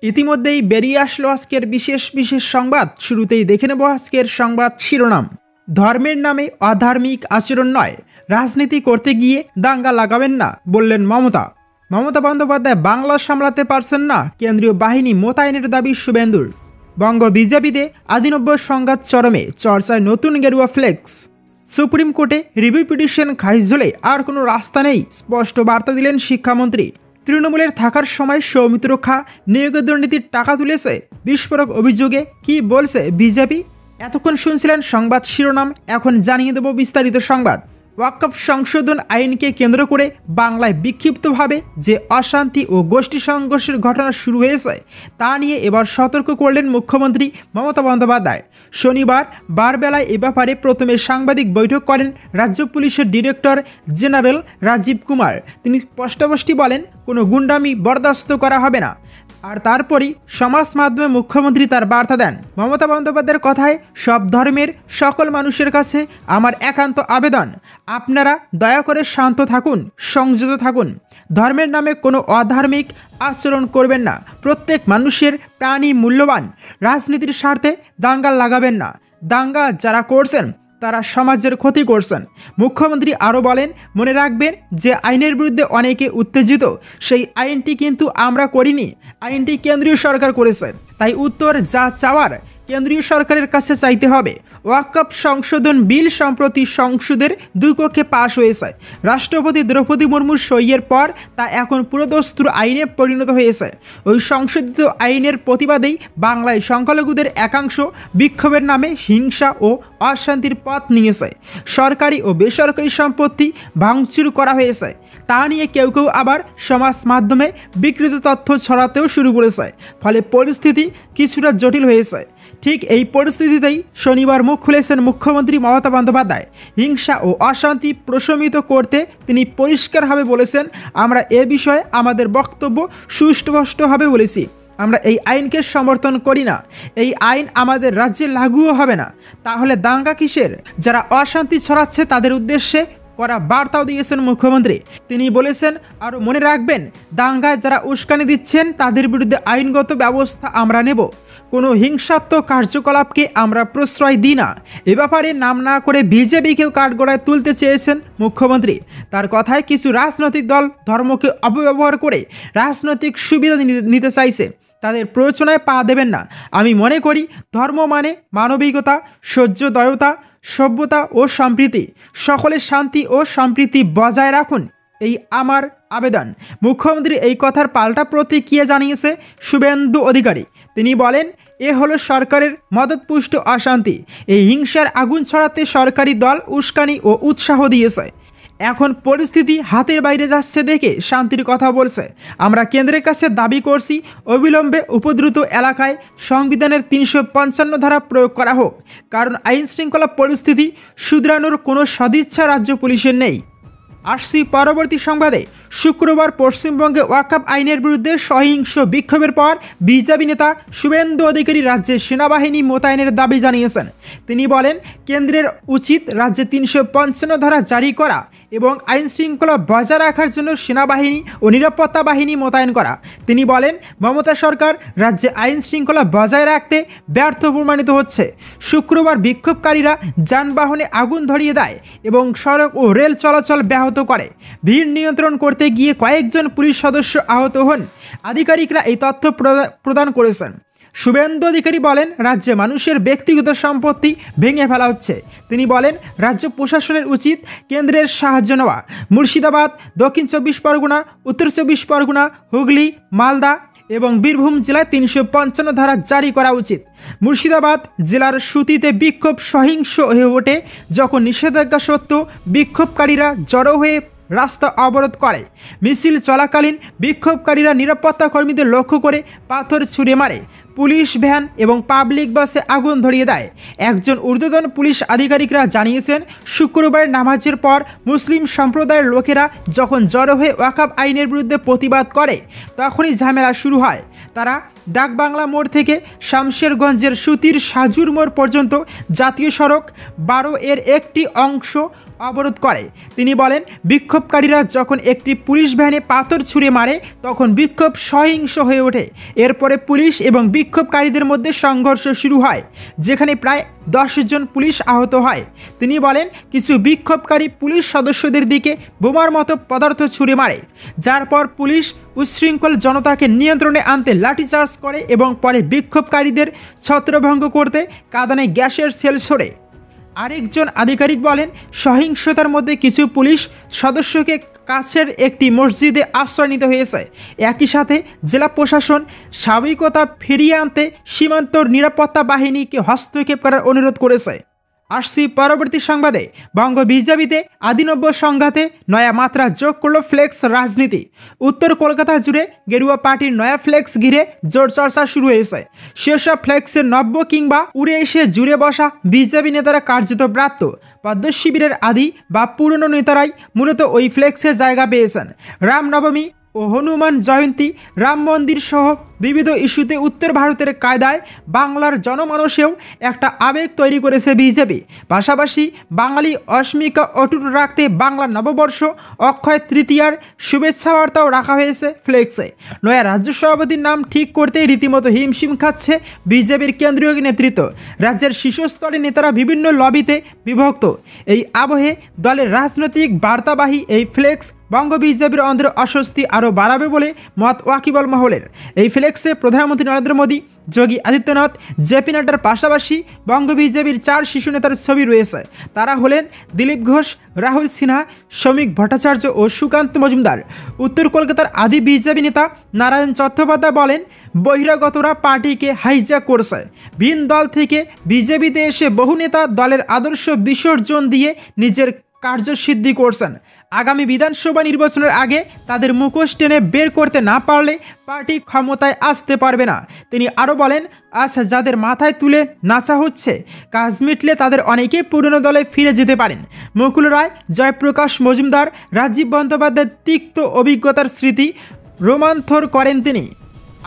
ইতিমধ্যেই বেরিয়ে আসলো আজকের বিশেষ সংবাদ। শুরুতেই দেখে নেব আজকের সংবাদ শিরোনাম। ধর্মের নামে অধার্মিক আচরণ নয়, রাজনীতি করতে গিয়ে দাঙ্গা লাগাবেন না বললেন মমতা বন্দ্যোপাধ্যায় বাংলা সামলাতে পারছেন না, কেন্দ্রীয় বাহিনী মোতায়েনের দাবি শুভেন্দুর। বঙ্গ বিজেপিতে আদিনব্য সংঘাত চরমে, চর্চায় নতুন গেরুয়া ফ্লেক্স। সুপ্রিম কোর্টে রিভিউ পিটিশন খারিজ হলে আর কোনো রাস্তা নেই, স্পষ্ট বার্তা দিলেন শিক্ষামন্ত্রী। তৃণমূলের থাকার সময় সৌমিত্র খা নিয়োগের দুর্নীতির টাকা তুলেছে, বিস্ফোরক অভিযোগে কি বলছে বিজেপি? এতক্ষণ শুনছিলেন সংবাদ শিরোনাম, এখন জানিয়ে দেব বিস্তারিত সংবাদ। ওয়াকফ সংশোধন আইনকে কেন্দ্র করে বাংলায় বিক্ষিপ্তভাবে যে অশান্তি ও গোষ্ঠী সংঘর্ষের ঘটনা শুরু হয়েছে তা নিয়ে এবার সতর্ক করলেন মুখ্যমন্ত্রী মমতা বন্দ্যোপাধ্যায়। শনিবার বারবেলায় এ ব্যাপারে প্রথমে সাংবাদিক বৈঠক করেন রাজ্য পুলিশের ডিরেক্টর জেনারেল রাজীব কুমার। তিনি স্পষ্টভাবে বলেন, কোনো গুন্ডামি বরদাস্ত করা হবে না। আর তারপরই সমাজ মাধ্যমে মুখ্যমন্ত্রী তার বার্তা দেন। মমতা বন্দ্যোপাধ্যায়ের কথায়, সব ধর্মের সকল মানুষের কাছে আমার একান্ত আবেদন, আপনারা দয়া করে শান্ত থাকুন, সংযত থাকুন। ধর্মের নামে কোনো অধার্মিক আচরণ করবেন না। প্রত্যেক মানুষের প্রাণী মূল্যবান। রাজনীতির স্বার্থে দাঙ্গা লাগাবেন না। দাঙ্গা যারা করছেন তারা সমাজের ক্ষতি করছেন। মুখ্যমন্ত্রী আরও বলেন, মনে রাখবেন যে আইনের বিরুদ্ধে অনেকে উত্তেজিত, সেই আইনটি কিন্তু আমরা করিনি, আইনটি কেন্দ্রীয় সরকার করেছে। তাই উত্তর যা চাওয়ার কেন্দ্রীয় সরকারের কাছে চাইতে হবে। ওয়াকফ সংশোধন বিল সম্প্রতি সংসদের দুই কক্ষে পাশ হয়েছে। রাষ্ট্রপতি দ্রৌপদী মুর্মুর সইয়ের পর তা এখন পুরোদস্তুর আইনে পরিণত হয়েছে। ওই সংশোধিত আইনের প্রতিবাদেই বাংলায় সংখ্যালঘুদের একাংশ বিক্ষোভের নামে হিংসা ও অশান্তির পথ নিয়েছে। সরকারি ও বেসরকারি সম্পত্তি ভাঙচুর করা হয়েছে। তা নিয়ে কেউ কেউ আবার সমাজ মাধ্যমে বিকৃত তথ্য ছড়াতেও শুরু করেছে। ফলে পরিস্থিতি কিছুটা জটিল হয়েছে। ঠিক এই পরিস্থিতিতেই শনিবার মুখ খুলেছেন মুখ্যমন্ত্রী মমতা বন্দ্যোপাধ্যায়। হিংসা ও অশান্তি প্রশমিত করতে তিনি পরিষ্কারভাবে বলেছেন, আমরা এ বিষয়ে আমাদের বক্তব্য সুস্পষ্টভাবে বলেছি। আমরা এই আইনকে সমর্থন করি না। এই আইন আমাদের রাজ্যে লাগুও হবে না। তাহলে দাঙ্গা কিসের? যারা অশান্তি ছড়াচ্ছে তাদের উদ্দেশ্যে করা বার্তাও দিয়েছেন মুখ্যমন্ত্রী। তিনি বলেছেন, আরও মনে রাখবেন, দাঙ্গায় যারা উস্কানি দিচ্ছেন তাদের বিরুদ্ধে আইনগত ব্যবস্থা আমরা নেব। কোনো হিংসাত্মক কার্যকলাপকে আমরা প্রশ্রয় দিই না। এ ব্যাপারে নাম না করে বিজেপিকেও কাঠগড়ায় তুলতে চেয়েছেন মুখ্যমন্ত্রী। তার কথায়, কিছু রাজনৈতিক দল ধর্মকে অপব্যবহার করে রাজনৈতিক সুবিধা নিতে চাইছে, তাদের প্ররোচনায় পা দেবেন না। আমি মনে করি ধর্ম মানে মানবিকতা, সহৃদয়তা, সভ্যতা ও সম্প্রীতি। সকলের শান্তি ও সম্প্রীতি বজায় রাখুন, এই আমার আবেদন। মুখ্যমন্ত্রী এই কথার পাল্টা প্রতিক্রিয়া জানিয়েছে শুভেন্দু অধিকারী। তিনি বলেন, এ হলো সরকারের মদতপুষ্ট অশান্তি। এই হিংসার আগুন ছড়াতে সরকারি দল উস্কানি ও উৎসাহ দিয়েছে। এখন পরিস্থিতি হাতের বাইরে যাচ্ছে দেখে শান্তির কথা বলছে। আমরা কেন্দ্রের কাছে দাবি করছি, অবিলম্বে উপদ্রুত এলাকায় সংবিধানের 355 ধারা প্রয়োগ করা হোক, কারণ আইন শৃঙ্খলা পরিস্থিতি শুধরানোর কোনো সদিচ্ছা রাজ্য পুলিশের নেই। আসছি পরবর্তী সংবাদে। শুক্রবার পশ্চিমবঙ্গে ওয়াকফ আইনের বিরুদ্ধে সহিংস বিক্ষোভের পর বিজেপি নেতা শুভেন্দু অধিকারী রাজ্যে সেনাবাহিনী মোতায়েনের দাবি জানিয়েছেন। তিনি বলেন, কেন্দ্রের উচিত রাজ্যে 355 ধারা জারি করা এবং আইন শৃঙ্খলা বজায় রাখার জন্য সেনাবাহিনী ও নিরাপত্তা বাহিনী মোতায়েন করা। তিনি বলেন, মমতা সরকার রাজ্যে আইন শৃঙ্খলা বজায় রাখতে ব্যর্থ প্রমাণিত হচ্ছে। শুক্রবার বিক্ষোভকারীরা যানবাহনে আগুন ধরিয়ে দেয় এবং সড়ক ও রেল চলাচল ব্যাহত করে। ভিড় নিয়ন্ত্রণ করতে গিয়ে কয়েকজন পুলিশ সদস্য আহত হন। আধিকারিকরা এই তথ্য প্রদান করেছেন। শুভেন্দু অধিকারী বলেন, রাজ্যে মানুষের ব্যক্তিগত সম্পত্তি ভেঙে ফেলা হচ্ছে। তিনি বলেন, রাজ্য প্রশাসনের উচিত কেন্দ্রের সাহায্য নেওয়া। মুর্শিদাবাদ, দক্ষিণ 24 পরগনা, উত্তর 24 পরগনা, হুগলি, মালদা এবং বীরভূম জেলায় 355 ধারা জারি করা উচিত। মুর্শিদাবাদ জেলার সুতিতে বিক্ষোভ সহিংস হয়ে ওঠে যখন নিষেধাজ্ঞা সত্ত্বেও বিক্ষোভকারীরা জড়ো হয়ে রাস্তা অবরোধ করে। মিছিল চলাকালীন বিক্ষোভকারীরা নিরাপত্তা কর্মীদের লক্ষ্য করে পাথর ছুঁড়ে মারে, পুলিশ ভ্যান এবং পাবলিক বাসে আগুন ধরিয়ে দেয়। একজন ঊর্ধ্বতন পুলিশ আধিকারিকরা জানিয়েছেন, শুক্রবার নামাজের পর মুসলিম সম্প্রদায়ের লোকেরা যখন জড়ো হয়ে ওয়াকফ আইনের বিরুদ্ধে প্রতিবাদ করে তখনই ঝামেলা শুরু হয়। তারা ডাকবাংলা মোড় থেকে শামশেরগঞ্জের সুতির সাজুর মোড় পর্যন্ত জাতীয় সড়ক 12 এর একটি অংশ অবরোধ করে। তিনি বলেন, বিক্ষোভকারীরা যখন একটি পুলিশ ভ্যানে পাথর ছুঁড়ে মারে তখন বিক্ষোভ সহিংস হয়ে ওঠে। এরপরে পুলিশ এবং বিক্ষোভকারীদের মধ্যে সংঘর্ষ শুরু হয়, যেখানে প্রায় 10 জন পুলিশ আহত হয়। তিনি বলেন, কিছু বিক্ষোভকারী পুলিশ সদস্যদের দিকে বোমার মতো পদার্থ ছুঁড়ে মারে, যার পর পুলিশ উচ্ছৃঙ্খল জনতাকে নিয়ন্ত্রণে আনতে লাঠিচার্জ করে এবং পরে বিক্ষোভকারীদের ছত্রভঙ্গ করতে কাঁদানে গ্যাসের সেল ছোড়ে। আরেকজন আধিকারিক বলেন, সহিংসতার মধ্যে কিছু পুলিশ সদস্যকে কাছের একটি মসজিদে আশ্রয় নিতে হয়েছে। একই সাথে জেলা প্রশাসন স্বাভাবিকতা ফিরিয়ে আনতে সীমান্ত নিরাপত্তা বাহিনীকে হস্তক্ষেপ করার অনুরোধ করেছে। আসছি পরবর্তী সংবাদে। বঙ্গ বিজেপিতে আদিনব্য সংঘাতে নয়া মাত্রা যোগ করল ফ্লেক্স রাজনীতি। উত্তর কলকাতা জুড়ে গেরুয়া পার্টির নয়া ফ্লেক্স ঘিরে জোর চর্চা শুরু হয়েছে। সেসব ফ্লেক্সের নব্য কিংবা উড়ে এসে জুড়ে বসা বিজেপি নেতারা কার্যত ব্রাত্য। পদ্ম শিবিরের আদি বা পুরনো নেতারাই মূলত ওই ফ্লেক্সে জায়গা পেয়েছেন। রামনবমী ও হনুমান জয়ন্তী, রাম মন্দির সহ বিবিধ ইস্যুতে উত্তর ভারতের কায়দায় বাংলার জনমানসেও একটা আবেগ তৈরি করেছে বিজেপি। পাশাপাশি বাঙালি অস্মিকা অটুট রাখতে বাংলা নববর্ষ অক্ষয় তৃতীয়ার শুভেচ্ছা বার্তাও রাখা হয়েছে ফ্লেক্সে। নয়া রাজ্য সভাপতির নাম ঠিক করতে রীতিমতো হিমশিম খাচ্ছে বিজেপির কেন্দ্রীয় নেতৃত্ব। রাজ্যের শীর্ষস্তরের নেতারা বিভিন্ন লবিতে বিভক্ত। এই আবহে দলের রাজনৈতিক বার্তাবাহী এই ফ্লেক্স বঙ্গ বিজেপির অন্তরে অস্বস্তি আরও বাড়াবে বলে মত ওয়াকিবল মহলের। এই ফ্লেক্সে প্রধানমন্ত্রী নরেন্দ্র মোদী, যোগী আদিত্যনাথ, জেপি নাড্ডার পাশাপাশি বঙ্গ বিজেপির 4 শিশু নেতার ছবি রয়েছে। তারা হলেন দিলীপ ঘোষ, রাহুল সিনহা, শ্রমিক ভট্টাচার্য ও সুকান্ত মজুমদার। উত্তর কলকাতার আদি বিজেপি নেতা নারায়ণ চট্টোপাধ্যায় বলেন, বহিরাগতরা পার্টিকে হাইজ্যাক করছে। ভিন দল থেকে বিজেপিতে এসে বহু নেতা দলের আদর্শ বিসর্জন দিয়ে নিজের কার্যসিদ্ধি করছেন। আগামী বিধানসভা নির্বাচনের আগে তাদের মুখোশ টেনে বের করতে না পারলে পার্টি ক্ষমতায় আসতে পারবে না। তিনি আরও বলেন, আজ যাদের মাথায় তুলে নাচা হচ্ছে, কাজ মিটলে তাদের অনেকেই পুরনো দলে ফিরে যেতে পারেন। মুকুল রায়, জয়প্রকাশ মজুমদার, রাজীব বন্দ্যোপাধ্যায়ের তিক্ত অভিজ্ঞতার স্মৃতি রোমান্থর করেন তিনি।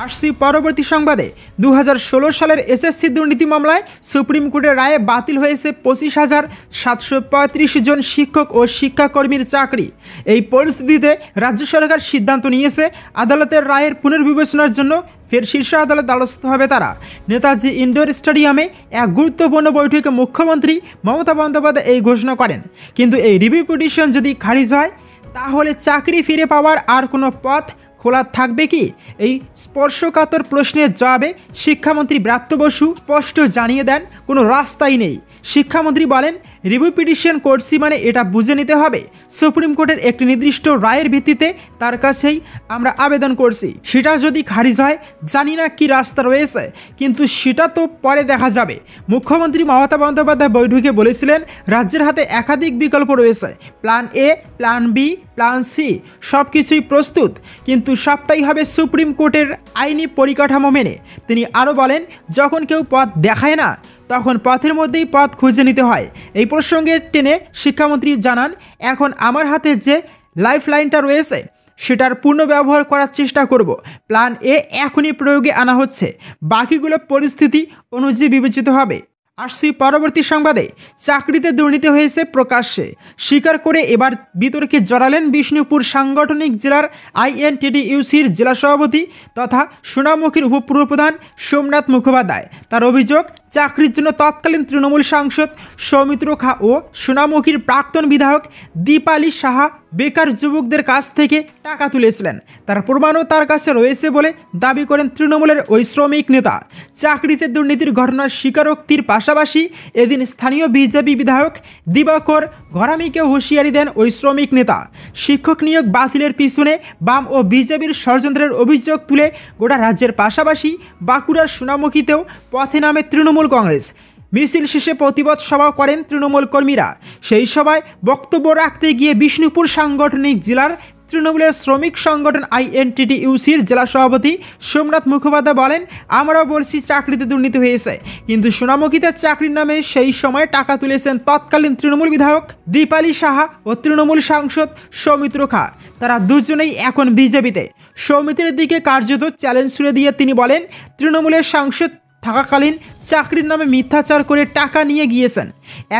আসছি পরবর্তী সংবাদে। 2016 সালের এসএসসি দুর্নীতি মামলায় সুপ্রিম কোর্টের রায়ে বাতিল হয়েছে 25,735 জন শিক্ষক ও শিক্ষাকর্মীর চাকরি। এই পরিস্থিতিতে রাজ্য সরকার সিদ্ধান্ত নিয়েছে আদালতের রায়ের পুনর্বিবেচনার জন্য ফের শীর্ষ আদালত দ্বারস্থ হবে তারা। নেতাজি ইনডোর স্টেডিয়ামে এক গুরুত্বপূর্ণ বৈঠকে মুখ্যমন্ত্রী মমতা বন্দ্যোপাধ্যায় এই ঘোষণা করেন। কিন্তু এই রিভিউ পিটিশন যদি খারিজ হয়, তাহলে চাকরি ফিরে পাওয়ার আর কোনো পথ খোলা থাকবে কি? এই স্পর্শকাতর প্রশ্নের জবাবে শিক্ষামন্ত্রী ব্রাত্য বসু স্পষ্ট জানিয়ে দেন, কোনো রাস্তাই নেই। শিক্ষামন্ত্রী বলেন, রিভিউ পিটিশন করছি মানে এটা বুঝে নিতে হবে সুপ্রিম কোর্টের একটি নির্দিষ্ট রায়ের ভিত্তিতে তার কাছেই আমরা আবেদন করছি। সেটা যদি খারিজ হয়, জানি না কি রাস্তা রয়েছে, কিন্তু সেটা তো পরে দেখা যাবে। মুখ্যমন্ত্রী মমতা বন্দ্যোপাধ্যায় বৈঠকে বলেছিলেন, রাজ্যের হাতে একাধিক বিকল্প রয়েছে, plan A, plan B, plan C, সব কিছুই প্রস্তুত, কিন্তু সবটাই হবে সুপ্রিম কোর্টের আইনি পরিকাঠামো মেনে। তিনি আরও বলেন, যখন কেউ পথ দেখায় না, তখন পথের মধ্যেই পথ খুঁজে নিতে হয়। এই প্রসঙ্গে টেনে শিক্ষামন্ত্রী জানান, এখন আমার হাতে যে লাইফ লাইনটা রয়েছে সেটার পূর্ণ ব্যবহার করার চেষ্টা করব। প্ল্যান এ এখনই প্রয়োগে আনা হচ্ছে, বাকিগুলো পরিস্থিতি অনুযায়ী বিবেচিত হবে। আসছি পরবর্তী সংবাদে। চাকরিতে দুর্নীতি হয়েছে প্রকাশ্যে স্বীকার করে এবার বিতর্কে জড়ালেন বিষ্ণুপুর সাংগঠনিক জেলার আইএনটিটিইউসির জেলা সভাপতি তথা সোনামুখীর উপপ্রধান সোমনাথ মুখোপাধ্যায়। তার অভিযোগ, চাকরির জন্য তৎকালীন তৃণমূল সাংসদ সৌমিত্র খা ও সোনামুখীর প্রাক্তন বিধায়ক দীপালি সাহা বেকার যুবকদের কাছ থেকে টাকা তুলেছিলেন। তার প্রমাণও তার কাছে রয়েছে বলে দাবি করেন তৃণমূলের ওই শ্রমিক নেতা। চাকরিতে দুর্নীতির ঘটনার স্বীকারোক্তির পাশাপাশি এদিন স্থানীয় বিজেপি বিধায়ক দিবাকর ঘরামিকে হুঁশিয়ারি দেন ওই শ্রমিক নেতা। শিক্ষক নিয়োগ বাতিলের পিছনে বাম ও বিজেপির ষড়যন্ত্রের অভিযোগ তুলে গোটা রাজ্যের পাশাপাশি বাঁকুড়ার সোনামুখীতেও পথে নামে তৃণমূল কংগ্রেস। মিছিল শেষে প্রতিবাদ সভা করেন তৃণমূল কর্মীরা। সেই সভায় বক্তব্য রাখতে গিয়ে বিষ্ণুপুর সাংগঠনিক জেলার তৃণমূলের শ্রমিক সংগঠন আইএনটিটিইউসির জেলা সভাপতি সোমনাথ মুখোপাধ্যায় বলেন, আমরাও বলছি চাকরিতে দুর্নীতি হয়েছে, কিন্তু সোনামুখীতে চাকরির নামে সেই সময় টাকা তুলেছেন তৎকালীন তৃণমূল বিধায়ক দীপালি সাহা ও তৃণমূল সাংসদ সৌমিত্র খা। তারা দুজনেই এখন বিজেপিতে। সৌমিত্রের দিকে কার্যত চ্যালেঞ্জ ছুড়ে দিয়ে তিনি বলেন, তৃণমূলের সাংসদ থাকাকালীন চাকরির নামে মিথ্যাচার করে টাকা নিয়ে গিয়েছেন।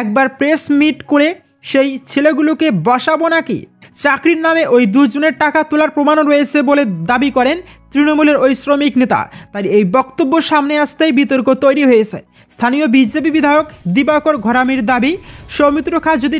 একবার প্রেস মিট করে সেই ছেলেগুলোকে বসাবো নাকি? চাকরির নামে ওই দুজনের টাকা তোলার প্রমাণও রয়েছে বলে দাবি করেন তৃণমূলের ওই শ্রমিক নেতা। তাই এই বক্তব্য সামনে আসতেই বিতর্ক তৈরি হয়েছে। স্থানীয় বিজেপি বিধায়ক দিবাকর ঘরামির দাবি, সৌমিত্র খা যদি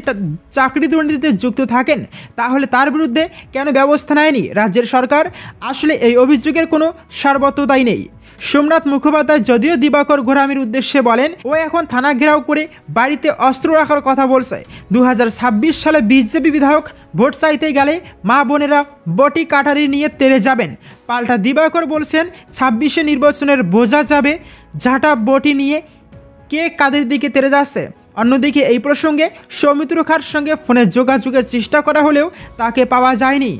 চাকরি দুর্নীতিতে যুক্ত থাকেন তাহলে তার বিরুদ্ধে কেন ব্যবস্থা নেয়নি রাজ্যের সরকার? আসলে এই অভিযোগের কোনো সার্বত্রতাই নেই। সোমনাথ মুখোপাধ্যায় যদিও দিবাকর ঘরামির উদ্দেশ্যে বলেন, ও এখন থানা ঘেরাও করে বাড়িতে অস্ত্র রাখার কথা বলছে। 2026 সালে বিজেপি বিধায়ক ভোট চাইতে গেলে মা বোনেরা বটি কাটারি নিয়ে তেড়ে যাবেন। পাল্টা দিবাকর বলছেন 26-এ নির্বাচনের বোঝা যাবে ঝাঁটা বটি নিয়ে কে কাদের দিকে তেড়ে যাচ্ছে। অন্যদিকে এই প্রসঙ্গে সৌমিত্র খার সঙ্গে ফোনে যোগাযোগের চেষ্টা করা হলেও তাকে পাওয়া যায়নি।